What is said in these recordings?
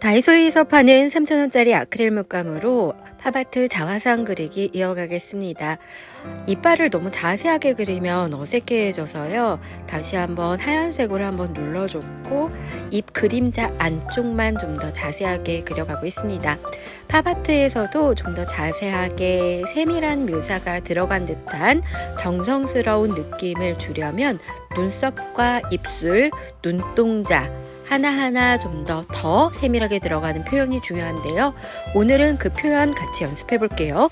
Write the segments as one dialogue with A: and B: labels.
A: 다이소에서 파는 3,000원짜리 아크릴 물감으로 팝아트 자화상 그리기 이어가겠습니다. 이빨을 너무 자세하게 그리면 어색해져서요. 다시 한번 하얀색으로 한번 눌러줬고 입 그림자 안쪽만 좀 더 자세하게 그려가고 있습니다. 팝아트에서도 좀 더 자세하게 세밀한 묘사가 들어간 듯한 정성스러운 느낌을 주려면 눈썹과 입술, 눈동자 하나하나 좀 더 세밀하게 들어가는 표현이 중요한데요. 오늘은 그 표현 같이 연습해 볼게요.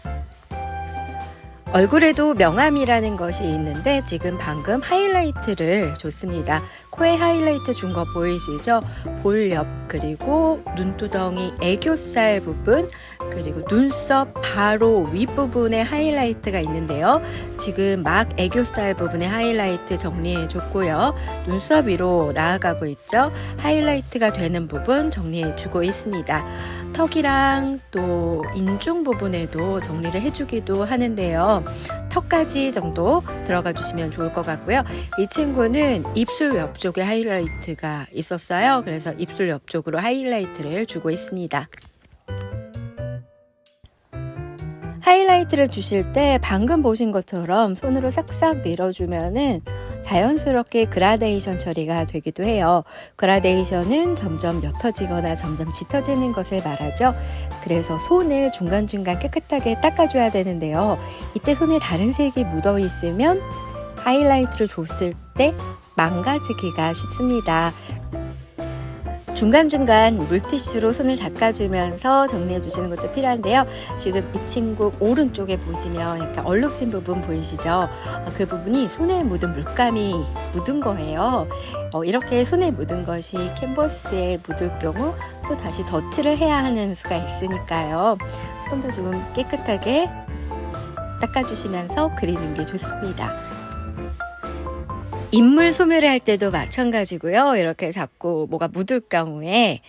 A: 얼굴에도 명암이라는 것이 있는데 지금 방금 하이라이트를 줬습니다. 코에 하이라이트 준 거 보이시죠? 볼 옆 그리고 눈두덩이 애교살 부분 그리고 눈썹 바로 윗부분에 하이라이트가 있는데요. 지금 막 애교살 부분에 하이라이트 정리해 줬고요. 눈썹 위로 나아가고 있죠. 하이라이트가 되는 부분 정리해 주고 있습니다. 턱이랑 또 인중 부분에도 정리를 해주기도 하는데요. 턱까지 정도 들어가 주시면 좋을 것 같고요. 이 친구는 입술 옆쪽에 하이라이트가 있었어요. 그래서 입술 옆쪽으로 하이라이트를 주고 있습니다. 하이라이트를 주실 때 방금 보신 것처럼 손으로 싹싹 밀어주면은 자연스럽게 그라데이션 처리가 되기도 해요. 그라데이션은 점점 옅어지거나 점점 짙어지는 것을 말하죠. 그래서 손을 중간중간 깨끗하게 닦아줘야 되는데요. 이때 손에 다른 색이 묻어 있으면 하이라이트를 줬을 때 망가지기가 쉽습니다. 중간중간 물티슈로 손을 닦아주면서 정리해 주시는 것도 필요한데요. 지금 이 친구 오른쪽에 보시면 약간 얼룩진 부분 보이시죠? 그 부분이 손에 묻은 물감이 묻은 거예요. 이렇게 손에 묻은 것이 캔버스에 묻을 경우 또 다시 덧칠을 해야 하는 수가 있으니까요. 손도 좀 깨끗하게 닦아주시면서 그리는 게 좋습니다. 인물 소묘를 할 때도 마찬가지고요. 이렇게 자꾸 뭐가 묻을 경우에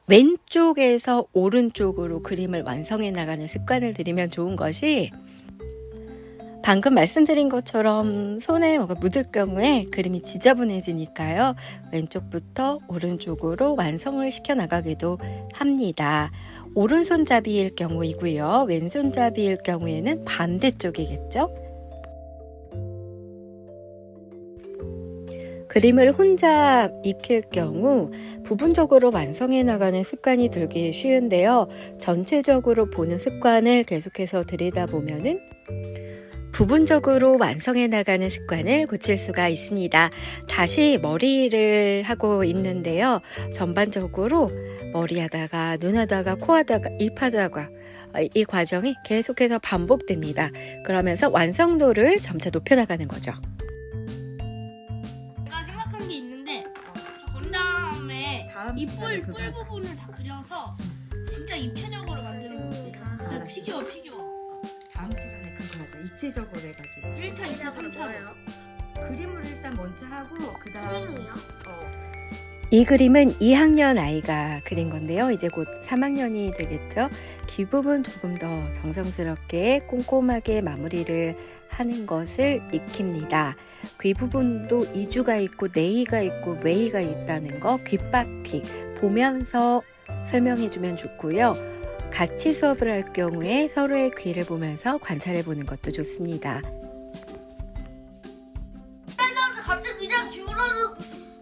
A: 왼쪽에서 오른쪽으로 그림을 완성해 나가는 습관을 들이면 좋은 것이 방금 말씀드린 것처럼 손에 뭐가 묻을 경우에 그림이 지저분해지니까요. 왼쪽부터 오른쪽으로 완성을 시켜 나가기도 합니다. 오른손잡이일 경우이고요. 왼손잡이일 경우에는 반대쪽이겠죠. 그림을 혼자 익힐 경우 부분적으로 완성해 나가는 습관이 들기 쉬운데요. 전체적으로 보는 습관을 계속해서 들이다보면은 부분적으로 완성해 나가는 습관을 고칠 수가 있습니다. 다시 머리를 하고 있는데요. 전반적으로 머리하다가 눈하다가 코하다가 입하다가 이 과정이 계속해서 반복됩니다. 그러면서 완성도를 점차 높여나가는 거죠.
B: 입술 뿔 부분을 다 그려서 진짜 입체적으로 만드는 거지. 진짜 피규어.
A: 다음 시간에 그거 하자. 입체적으로 해가지고
B: 1차, 2차, 3차
A: 그림을 일단 먼저 하고 그 다음
B: 그림이요?
A: 이 그림은 2학년 아이가 그린 건데요. 이제 곧 3학년이 되겠죠. 귀 부분 조금 더 정성스럽게 꼼꼼하게 마무리를 하는 것을 익힙니다. 귀 부분도 이주가 있고 네이가 있고 웨이가 있다는 거 귓바퀴 보면서 설명해 주면 좋고요. 같이 수업을 할 경우에 서로의 귀를 보면서 관찰해 보는 것도 좋습니다.
B: 갑자기 그냥 기울어서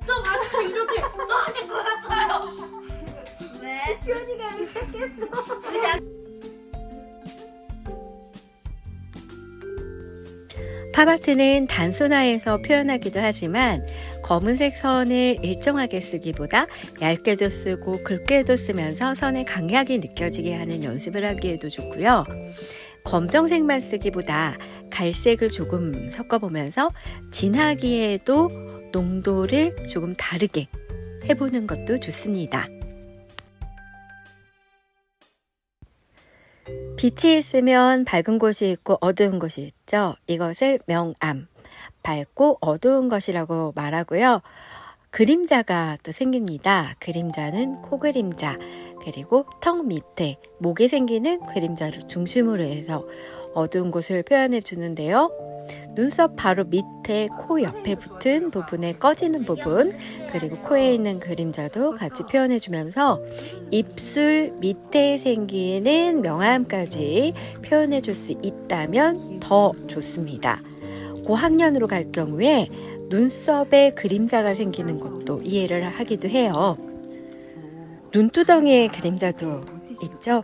B: 또 만나 이렇게 떨어질 것 같아요. 왜? 표시감이 시작했어.
A: 팝아트는 단순화해서 표현하기도 하지만 검은색 선을 일정하게 쓰기보다 얇게도 쓰고 굵게도 쓰면서 선의 강약이 느껴지게 하는 연습을 하기에도 좋고요. 검정색만 쓰기보다 갈색을 조금 섞어보면서 진하기에도 농도를 조금 다르게 해보는 것도 좋습니다. 빛이 있으면 밝은 곳이 있고 어두운 곳이 있죠. 이것을 명암, 밝고 어두운 것이라고 말하고요. 그림자가 또 생깁니다. 그림자는 코 그림자, 그리고 턱 밑에 목에 생기는 그림자를 중심으로 해서 어두운 곳을 표현해 주는데요. 눈썹 바로 밑에 코 옆에 붙은 부분에 꺼지는 부분, 그리고 코에 있는 그림자도 같이 표현해 주면서 입술 밑에 생기는 명암까지 표현해 줄 수 있다면 더 좋습니다. 고학년으로 갈 경우에 눈썹에 그림자가 생기는 것도 이해를 하기도 해요. 눈두덩이에 그림자도 있죠.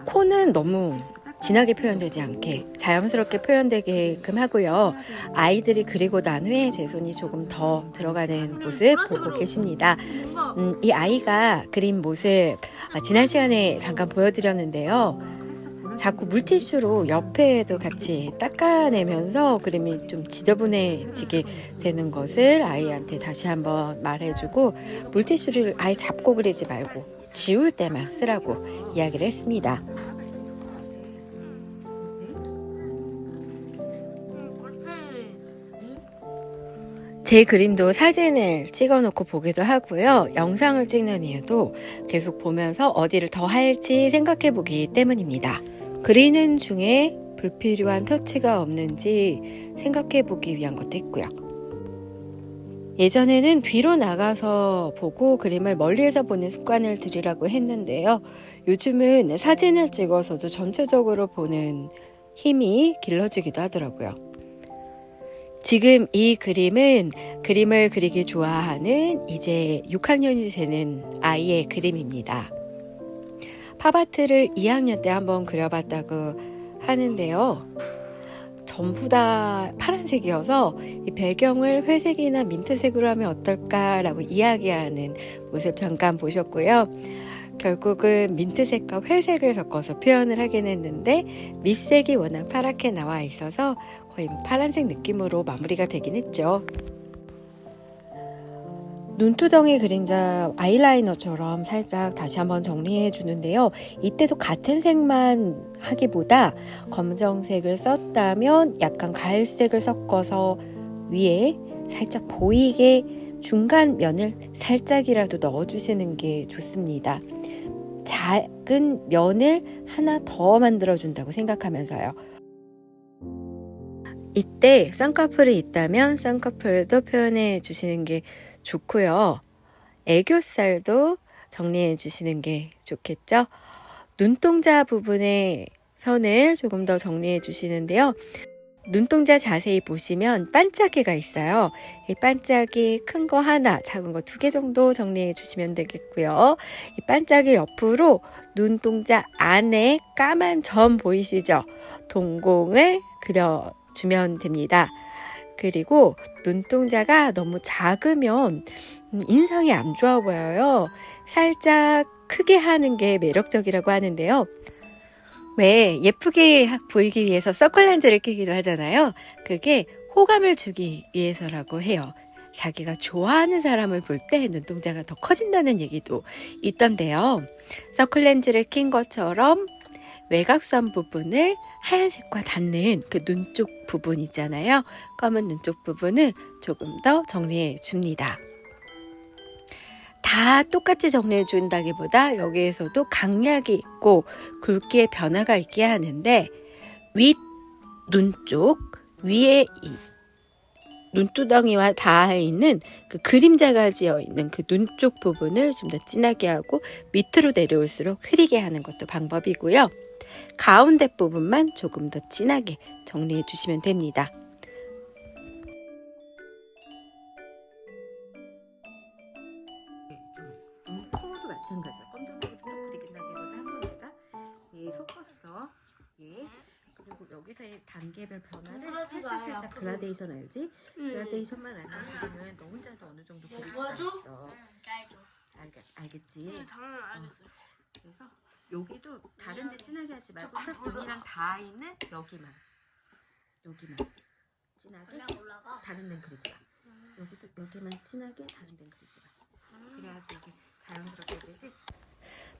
A: 코는 너무 진하게 표현되지 않게 자연스럽게 표현되게끔 하고요. 아이들이 그리고 난 후에 제 손이 조금 더 들어가는 모습 보고 계십니다. 이 아이가 그린 모습 지난 시간에 잠깐 보여드렸는데요. 자꾸 물티슈로 옆에도 같이 닦아내면서 그림이 좀 지저분해지게 되는 것을 아이한테 다시 한번 말해주고, 물티슈를 아예 잡고 그리지 말고 지울 때만 쓰라고 이야기를 했습니다. 제 그림도 사진을 찍어놓고 보기도 하고요. 영상을 찍는 이유도 계속 보면서 어디를 더 할지 생각해 보기 때문입니다. 그리는 중에 불필요한 터치가 없는지 생각해 보기 위한 것도 있고요. 예전에는 뒤로 나가서 보고 그림을 멀리에서 보는 습관을 들이라고 했는데요. 요즘은 사진을 찍어서도 전체적으로 보는 힘이 길러지기도 하더라고요. 지금 이 그림은 그림을 그리기 좋아하는 이제 6학년이 되는 아이의 그림입니다. 팝아트를 2학년 때 한번 그려봤다고 하는데요. 전부 다 파란색이어서 이 배경을 회색이나 민트색으로 하면 어떨까라고 이야기하는 모습 잠깐 보셨고요. 결국은 민트색과 회색을 섞어서 표현을 하긴 했는데 밑색이 워낙 파랗게 나와 있어서 거의 파란색 느낌으로 마무리가 되긴 했죠. 눈두덩이 그림자 아이라이너처럼 살짝 다시 한번 정리해 주는데요. 이때도 같은 색만 하기보다 검정색을 썼다면 약간 가을색을 섞어서 위에 살짝 보이게 중간 면을 살짝이라도 넣어주시는 게 좋습니다. 작은 면을 하나 더 만들어준다고 생각하면서요. 이때 쌍꺼풀이 있다면 쌍꺼풀도 표현해 주시는 게 좋고요. 애교살도 정리해 주시는 게 좋겠죠. 눈동자 부분의 선을 조금 더 정리해 주시는데요. 눈동자 자세히 보시면 반짝이가 있어요. 이 반짝이 큰 거 하나, 작은 거 2개 정도 정리해 주시면 되겠고요. 이 반짝이 옆으로 눈동자 안에 까만 점 보이시죠? 동공을 그려주면 됩니다. 그리고 눈동자가 너무 작으면 인상이 안 좋아 보여요. 살짝 크게 하는 게 매력적이라고 하는데요. 왜 예쁘게 보이기 위해서 서클렌즈를 끼기도 하잖아요. 그게 호감을 주기 위해서라고 해요. 자기가 좋아하는 사람을 볼 때 눈동자가 더 커진다는 얘기도 있던데요. 서클렌즈를 낀 것처럼 외곽선 부분을 하얀색과 닿는 그 눈 쪽 부분 있잖아요. 검은 눈 쪽 부분을 조금 더 정리해 줍니다. 다 똑같이 정리해 준다기보다 여기에서도 강약이 있고 굵기의 변화가 있게 하는데, 윗 눈 쪽 위에 이 눈두덩이와 닿아 있는 그 그림자가 지어 있는 그 눈 쪽 부분을 좀 더 진하게 하고 밑으로 내려올수록 흐리게 하는 것도 방법이고요. 가운데 부분만 조금 더 진하게 정리해 주시면 됩니다. 코도 마찬가지야. 검정색으로 그리긴다기보다 한 번에다 섞었어. 그리고 여기서의 단계별 변화를 살짝 그라데이션 알지? 그라데이션만 알면 그림은 너 혼자도 어느 정도 그릴 수가 있어. 알겠지?
B: 당연히 알겠어요.
A: 그래서 여기도 다른 데 진하게 하지 말고 딱 눈이랑 닿아 있는 여기만 진하게, 다른 데는 그리지 마. 여기만 진하게, 다른 데는 그리지 마. 그래야지 이게 자연스럽게 되지.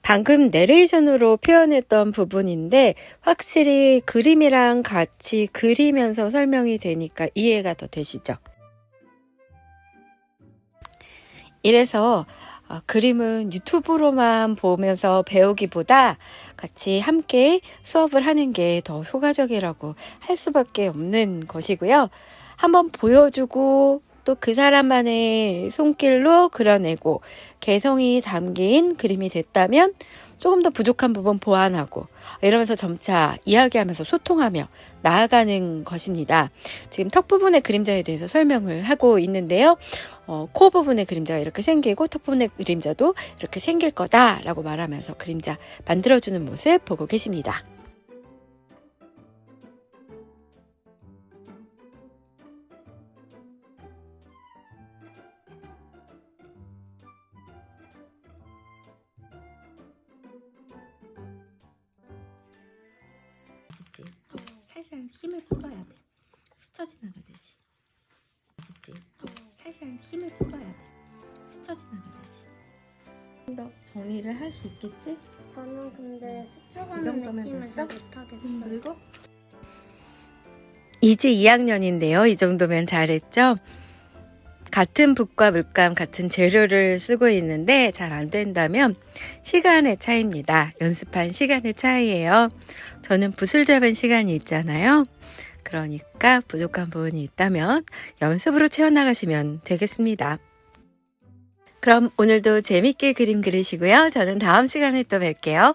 A: 방금 내레이션으로 표현했던 부분인데 확실히 그림이랑 같이 그리면서 설명이 되니까 이해가 더 되시죠? 이래서 그림은 유튜브로만 보면서 배우기보다 같이 함께 수업을 하는 게 더 효과적이라고 할 수밖에 없는 것이고요. 한번 보여주고 또 그 사람만의 손길로 그려내고 개성이 담긴 그림이 됐다면 조금 더 부족한 부분 보완하고 이러면서 점차 이야기하면서 소통하며 나아가는 것입니다. 지금 턱 부분의 그림자에 대해서 설명을 하고 있는데요. 코 부분의 그림자가 이렇게 생기고 턱 부분의 그림자도 이렇게 생길 거다라고 말하면서 그림자 만들어주는 모습 보고 계십니다. 살살 힘을 풀어야 돼. 스쳐 지나가듯이. 살살 힘을 풀어야 돼. 스쳐 지나가듯이. 좀 더 정리를 할 수 있겠지?
C: 저는 근데
A: 이
C: 스쳐가는
A: 정도면
C: 느낌을
A: 됐어?
C: 잘 못하겠어요.
A: 그리고 이제 2학년인데요. 이 정도면 잘했죠? 같은 붓과 물감, 같은 재료를 쓰고 있는데 잘 안 된다면 시간의 차이입니다. 연습한 시간의 차이예요. 저는 붓을 잡은 시간이 있잖아요. 그러니까 부족한 부분이 있다면 연습으로 채워나가시면 되겠습니다. 그럼 오늘도 재밌게 그림 그리시고요. 저는 다음 시간에 또 뵐게요.